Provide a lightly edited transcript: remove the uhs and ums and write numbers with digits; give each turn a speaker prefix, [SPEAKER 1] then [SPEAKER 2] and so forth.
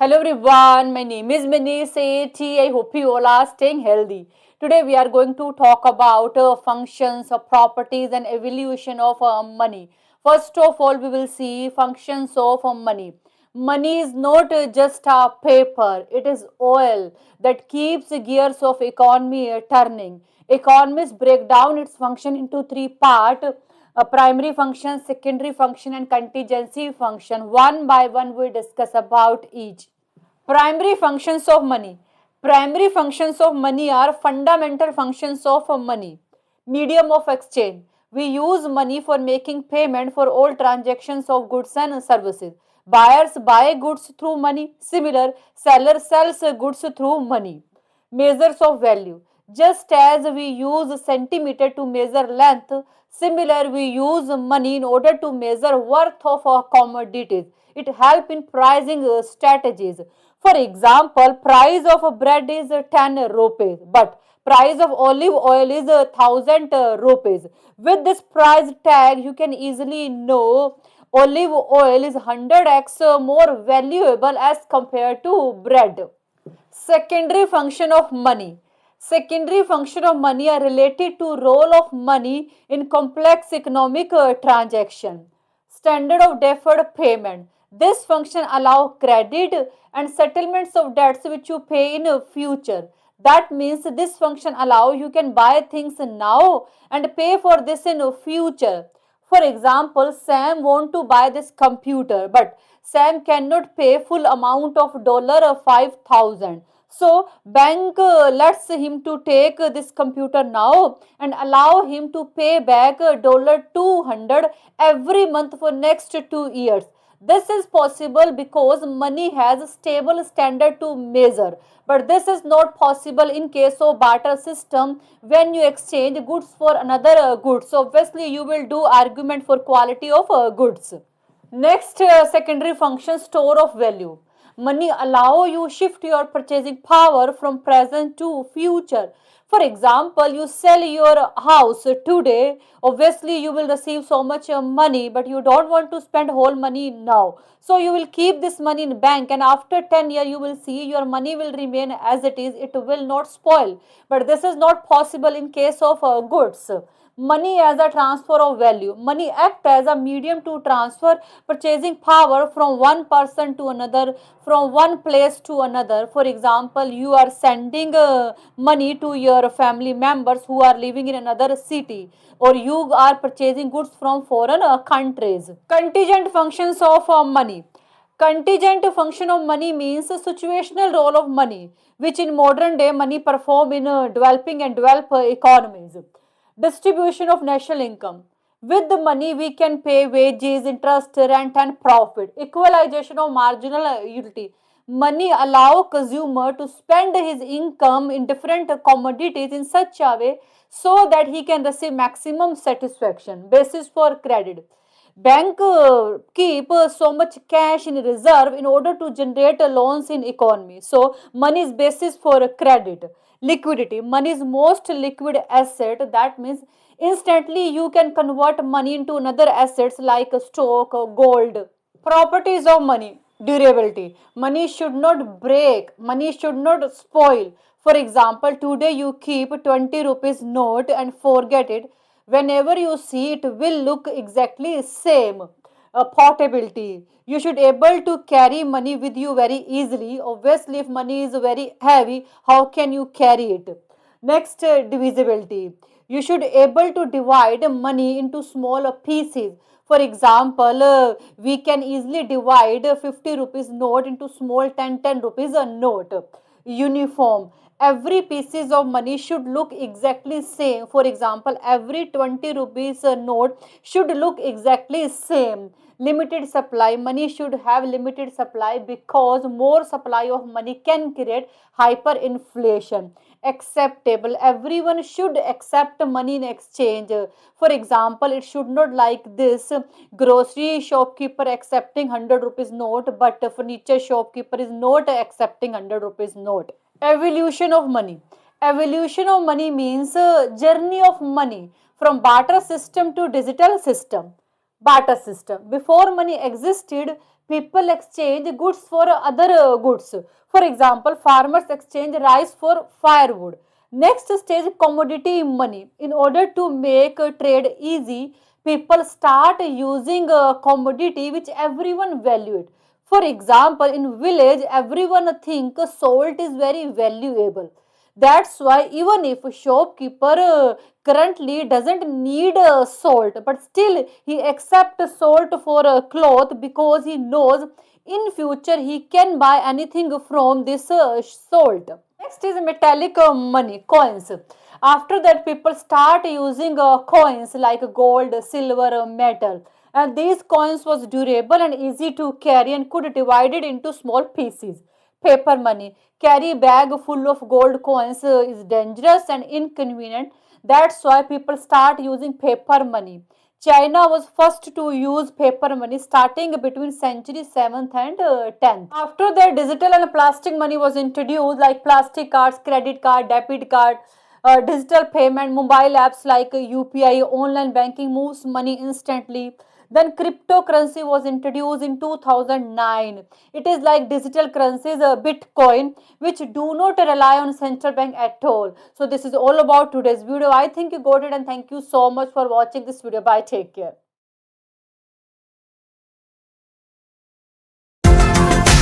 [SPEAKER 1] Hello everyone, my name is Manish Sethi. I hope you all are staying healthy. Today we are going to talk about functions, properties and evolution of money. First of all, we will see functions of money. Money is not just a paper, it is oil that keeps the gears of economy turning. Economists break down its function into three parts: a primary function, secondary function and contingency function. One by one we discuss about each. Primary functions of money. Primary functions of money are fundamental functions of money. Medium of exchange. We use money for making payment for all transactions of goods and services. Buyers buy goods through money. Similar, seller sells goods through money. Measures of value. Just as we use centimeter to measure length, similar we use money in order to measure worth of our commodities. It helps in pricing strategies. For example, price of a bread is 10 rupees, but price of olive oil is 1000 rupees. With this price tag, you can easily know olive oil is 100x more valuable as compared to bread. Secondary function of money. Secondary function of money are related to role of money in complex economic transaction. Standard of deferred payment. This function allow credit and settlements of debts which you pay in future. That means this function allow you can buy things now and pay for this in future. For example, Sam want to buy this computer, but Sam cannot pay full amount of dollar 5,000. So bank lets him to take this computer now and allow him to pay back dollar 200 every month for next 2 years. This is possible because money has a stable standard to measure. But this is not possible in case of barter system when you exchange goods for another goods. So obviously you will do argument for quality of goods. Next secondary function, store of value. Money allow you shift your purchasing power from present to future. For example, you sell your house today, obviously you will receive so much money, but you don't want to spend whole money now. So you will keep this money in bank, and after 10 years you will see your money will remain as it is, it will not spoil. But this is not possible in case of goods. Money as a transfer of value. Money act as a medium to transfer purchasing power from one person to another, from one place to another. For example, you are sending money to your family members who are living in another city, or you are purchasing goods from foreign countries. Contingent functions of money. Contingent function of money means a situational role of money, which in modern day money perform in developing and developed economies. Distribution of national income. With the money, we can pay wages, interest, rent, and profit. Equalization of marginal utility. Money allow consumer to spend his income in different commodities in such a way so that he can receive maximum satisfaction. Basis for credit. Bank keep so much cash in reserve in order to generate loans in economy. So money is basis for credit. Liquidity. Money is most liquid asset. That means instantly you can convert money into another assets like stock, gold. Properties of money. Durability. Money should not break. Money should not spoil. For example, today you keep 20 rupees note and forget it. Whenever you see it will look exactly same. Portability. You should able to carry money with you very easily. Obviously, if money is very heavy, how can you carry it? Next, divisibility. You should able to divide money into smaller pieces. For example, we can easily divide 50 rupees note into small 10 rupees a note. Uniform. Every pieces of money should look exactly same. For example, every 20 rupees note should look exactly same. Limited supply. Money should have limited supply because more supply of money can create hyperinflation. Acceptable. Everyone should accept money in exchange. For example, it should not like this: grocery shopkeeper accepting 100 rupees note, but furniture shopkeeper is not accepting 100 rupees note. Evolution of money. Evolution of money means journey of money from barter system to digital system. Barter system. Before money existed, People exchange goods for other goods. For example, farmers exchange rice for firewood. Next stage, commodity money. In order to make trade easy, people start using a commodity which everyone valued. For example, in village, everyone think salt is very valuable. That's why even if a shopkeeper currently doesn't need salt, but still he accepts salt for cloth because he knows in future he can buy anything from this salt. Next is metallic money, coins. After that, people start using coins like gold, silver, metal. And these coins was durable and easy to carry and could divide it into small pieces. Paper money. Carry bag full of gold coins is dangerous and inconvenient. That's why people start using paper money. China was first to use paper money starting between century 7th and 10th. After that, digital and plastic money was introduced like plastic cards, credit card, debit card, digital payment, mobile apps like UPI, online banking moves money instantly. Then cryptocurrency was introduced in 2009. It is like digital currencies, Bitcoin, which do not rely on central bank at all. So this is all about today's video. I think you got it and thank you so much for watching this video. Bye. Take care.